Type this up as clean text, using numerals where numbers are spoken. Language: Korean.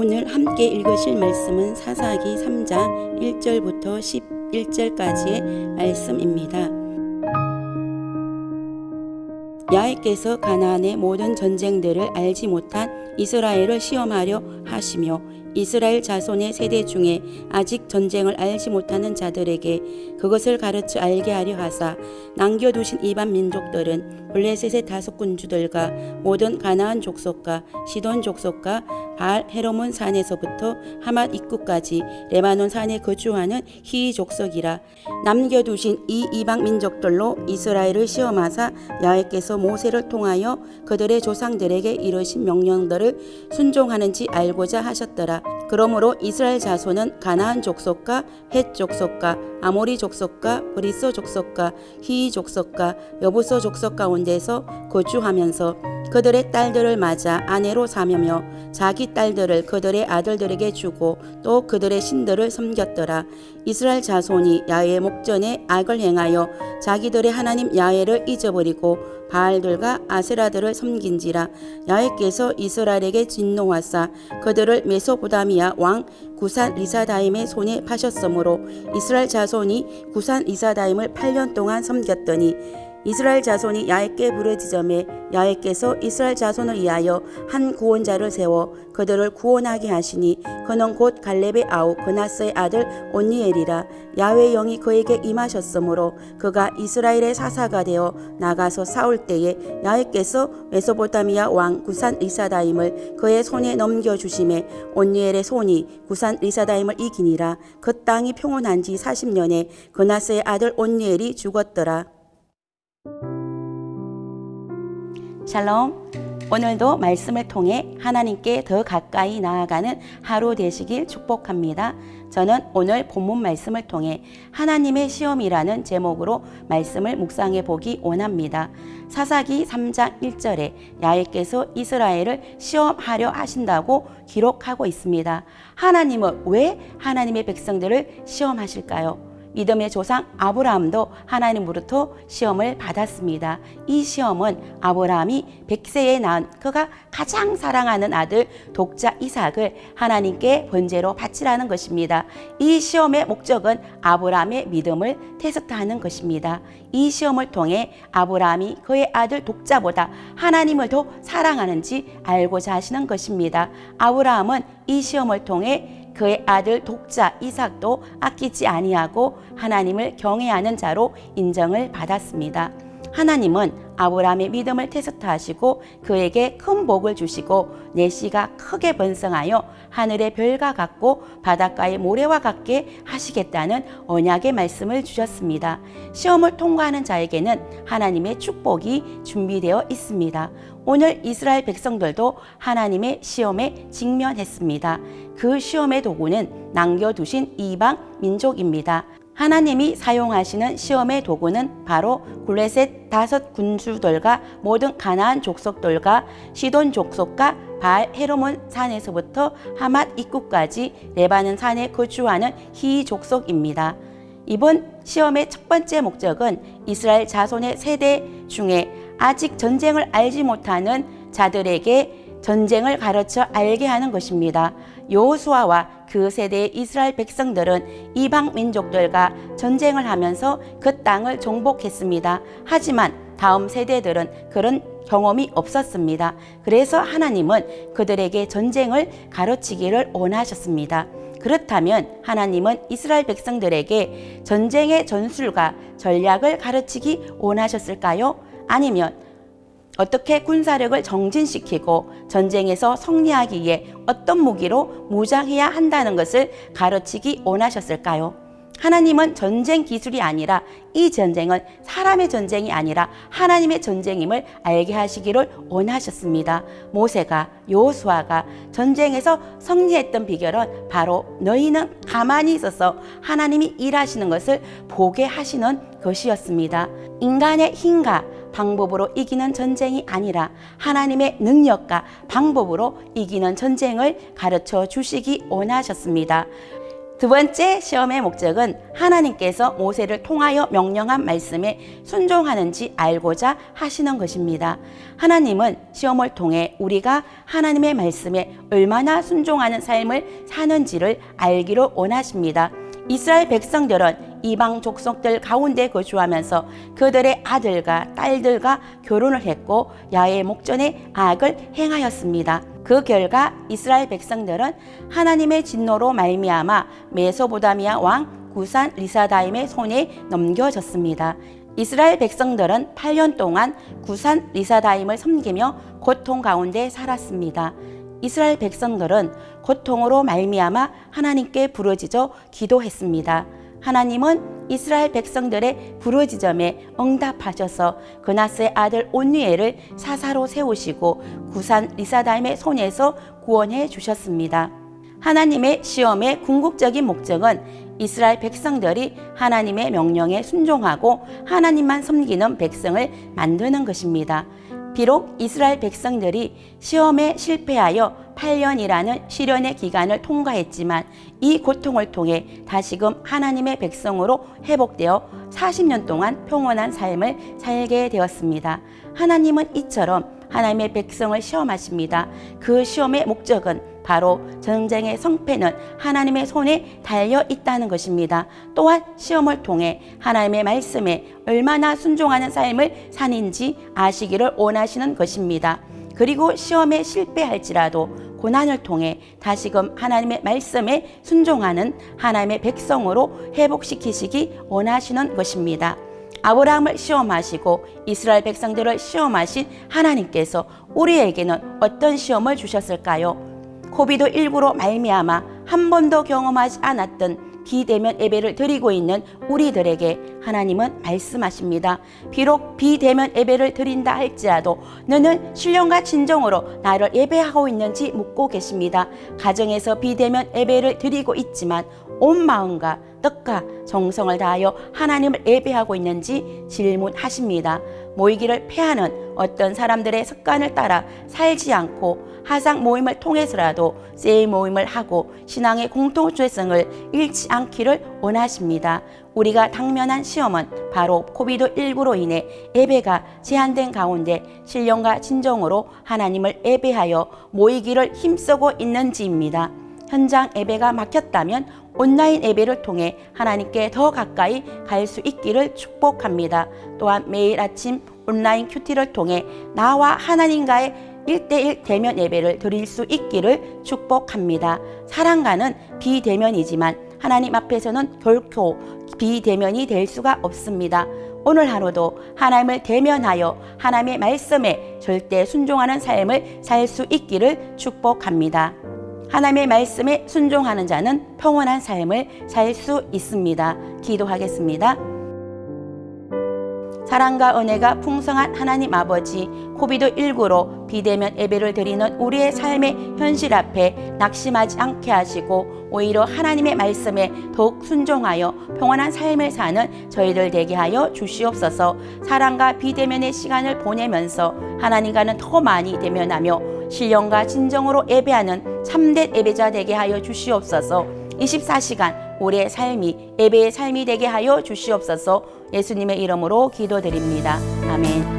오늘 함께 읽으실 말씀은 사사기 3장 1절부터 11절까지의 말씀입니다. 야훼께서 가나안의 모든 전쟁들을 알지 못한 이스라엘을 시험하려 하시며 이스라엘 자손의 세대 중에 아직 전쟁을 알지 못하는 자들에게 그것을 가르쳐 알게 하려 하사 남겨두신 이방 민족들은 블레셋의 다섯 군주들과 모든 가나안 족속과 시돈 족속과 바알 헤르몬 산에서부터 하맛 입구까지 레바논 산에 거주하는 히위 족속이라. 남겨두신 이 이방 민족들로 이스라엘을 시험하사 야훼께서 모세를 통하여 그들의 조상들에게 이르신 명령들을 순종하는지 알고자 하셨더라. 그러므로 이스라엘 자손은 가나안 족속과 헷 족속과 아모리 족속과 브리스 족속과 히위 족속과 여부서 족속 가운데서 거주하면서 그들의 딸들을 맞아 아내로 삼으며 자기 딸들을 그들의 아들들에게 주고 또 그들의 신들을 섬겼더라. 이스라엘 자손이 야훼의 목전에 악을 행하여 자기들의 하나님 야훼를 잊어버리고 바알들과 아세라들을 섬긴지라. 야훼께서 이스라엘에게 진노하사 그들을 메소포다미아 왕 구산 리사다임의 손에 파셨으므로 이스라엘 자손이 구산 리사다임을 8년 동안 섬겼더니 이스라엘 자손이 야훼께 부르짖음에 야훼께서 이스라엘 자손을 위하여 한 구원자를 세워 그들을 구원하게 하시니 그는 곧 갈렙의 아우 그나스의 아들 온니엘이라. 야훼의 영이 그에게 임하셨으므로 그가 이스라엘의 사사가 되어 나가서 싸울 때에 야훼께서 메소포타미아 왕 구산 리사다임을 그의 손에 넘겨주심에 온니엘의 손이 구산 리사다임을 이기니라. 그 땅이 평온한 지 40년에 그나스의 아들 온니엘이 죽었더라. 샬롬. 오늘도 말씀을 통해 하나님께 더 가까이 나아가는 하루 되시길 축복합니다. 저는 오늘 본문 말씀을 통해 하나님의 시험이라는 제목으로 말씀을 묵상해 보기 원합니다. 사사기 3장 1절에 야훼께서 이스라엘을 시험하려 하신다고 기록하고 있습니다. 하나님은 왜 하나님의 백성들을 시험하실까요? 믿음의 조상 아브라함도 하나님으로부터 시험을 받았습니다. 이 시험은 아브라함이 100세에 낳은 그가 가장 사랑하는 아들 독자 이삭을 하나님께 번제로 바치라는 것입니다. 이 시험의 목적은 아브라함의 믿음을 테스트하는 것입니다. 이 시험을 통해 아브라함이 그의 아들 독자보다 하나님을 더 사랑하는지 알고자 하시는 것입니다. 아브라함은 이 시험을 통해 그의 아들 독자 이삭도 아끼지 아니하고 하나님을 경외하는 자로 인정을 받았습니다. 하나님은 아브라함의 믿음을 테스트하시고 그에게 큰 복을 주시고 내시가 크게 번성하여 하늘의 별과 같고 바닷가의 모래와 같게 하시겠다는 언약의 말씀을 주셨습니다. 시험을 통과하는 자에게는 하나님의 축복이 준비되어 있습니다. 오늘 이스라엘 백성들도 하나님의 시험에 직면했습니다. 그 시험의 도구는 남겨두신 이방 민족입니다. 하나님이 사용하시는 시험의 도구는 바로 블레셋 다섯 군주들과 모든 가나안 족속들과 시돈 족속과 바알 헤르몬 산에서부터 하맛 입구까지 레바논 산에 거주하는 히위 족속입니다. 이번 시험의 첫 번째 목적은 이스라엘 자손의 세대 중에 아직 전쟁을 알지 못하는 자들에게 전쟁을 가르쳐 알게 하는 것입니다. 여호수아와 그 세대의 이스라엘 백성들은 이방 민족들과 전쟁을 하면서 그 땅을 정복했습니다. 하지만 다음 세대들은 그런 경험이 없었습니다. 그래서 하나님은 그들에게 전쟁을 가르치기를 원하셨습니다. 그렇다면 하나님은 이스라엘 백성들에게 전쟁의 전술과 전략을 가르치기 원하셨을까요? 아니면 어떻게 군사력을 정진시키고 전쟁에서 승리하기 위해 어떤 무기로 무장해야 한다는 것을 가르치기 원하셨을까요? 하나님은 전쟁 기술이 아니라 이 전쟁은 사람의 전쟁이 아니라 하나님의 전쟁임을 알게 하시기를 원하셨습니다. 모세가 여호수아가 전쟁에서 승리했던 비결은 바로 너희는 가만히 있어서 하나님이 일하시는 것을 보게 하시는 것이었습니다. 인간의 힘과 방법으로 이기는 전쟁이 아니라 하나님의 능력과 방법으로 이기는 전쟁을 가르쳐 주시기 원하셨습니다. 두 번째 시험의 목적은 하나님께서 모세를 통하여 명령한 말씀에 순종하는지 알고자 하시는 것입니다. 하나님은 시험을 통해 우리가 하나님의 말씀에 얼마나 순종하는 삶을 사는지를 알기를 원하십니다. 이스라엘 백성들은 이방 족속들 가운데 거주하면서 그들의 아들과 딸들과 결혼을 했고 야훼 목전에 악을 행하였습니다. 그 결과 이스라엘 백성들은 하나님의 진노로 말미암아 메소보다미아 왕 구산 리사다임의 손에 넘겨졌습니다. 이스라엘 백성들은 8년 동안 구산 리사다임을 섬기며 고통 가운데 살았습니다. 이스라엘 백성들은 고통으로 말미암아 하나님께 부르짖어 기도했습니다. 하나님은 이스라엘 백성들의 부르짖음에 응답하셔서 그나스의 아들 온니엘을 사사로 세우시고 구산 리사다임의 손에서 구원해 주셨습니다. 하나님의 시험의 궁극적인 목적은 이스라엘 백성들이 하나님의 명령에 순종하고 하나님만 섬기는 백성을 만드는 것입니다. 비록 이스라엘 백성들이 시험에 실패하여 8년이라는 시련의 기간을 통과했지만 이 고통을 통해 다시금 하나님의 백성으로 회복되어 40년 동안 평온한 삶을 살게 되었습니다. 하나님은 이처럼 하나님의 백성을 시험하십니다. 그 시험의 목적은 바로 전쟁의 성패는 하나님의 손에 달려 있다는 것입니다. 또한 시험을 통해 하나님의 말씀에 얼마나 순종하는 삶을 사는지 아시기를 원하시는 것입니다. 그리고 시험에 실패할지라도 고난을 통해 다시금 하나님의 말씀에 순종하는 하나님의 백성으로 회복시키시기 원하시는 것입니다. 아브라함을 시험하시고 이스라엘 백성들을 시험하신 하나님께서 우리에게는 어떤 시험을 주셨을까요? 코비드19로 말미암아 한 번도 경험하지 않았던 비대면 예배를 드리고 있는 우리들에게 하나님은 말씀하십니다. 비록 비대면 예배를 드린다 할지라도 너는 신령과 진정으로 나를 예배하고 있는지 묻고 계십니다. 가정에서 비대면 예배를 드리고 있지만 온 마음과 뜻과 정성을 다하여 하나님을 예배하고 있는지 질문하십니다. 모이기를 패하는 어떤 사람들의 습관을 따라 살지 않고 하상 모임을 통해서라도 세일 모임을 하고 신앙의 공동체성을 잃지 않기를 원하십니다. 우리가 당면한 시험은 바로 코비드19로 인해 예배가 제한된 가운데 신령과 진정으로 하나님을 예배하여 모이기를 힘쓰고 있는지입니다. 현장 예배가 막혔다면 온라인 예배를 통해 하나님께 더 가까이 갈 수 있기를 축복합니다. 또한 매일 아침 온라인 큐티를 통해 나와 하나님과의 1대1 대면 예배를 드릴 수 있기를 축복합니다. 사랑과는 비대면이지만 하나님 앞에서는 결코 비대면이 될 수가 없습니다. 오늘 하루도 하나님을 대면하여 하나님의 말씀에 절대 순종하는 삶을 살 수 있기를 축복합니다. 하나님의 말씀에 순종하는 자는 평온한 삶을 살 수 있습니다. 기도하겠습니다. 사랑과 은혜가 풍성한 하나님 아버지, 코비드19로 비대면 예배를 드리는 우리의 삶의 현실 앞에 낙심하지 않게 하시고 오히려 하나님의 말씀에 더욱 순종하여 평온한 삶을 사는 저희들 되게 하여 주시옵소서. 사랑과 비대면의 시간을 보내면서 하나님과는 더 많이 대면하며 신령과 진정으로 예배하는 참된 예배자 되게 하여 주시옵소서. 24시간 우리의 삶이 예배의 삶이 되게 하여 주시옵소서. 예수님의 이름으로 기도드립니다. 아멘.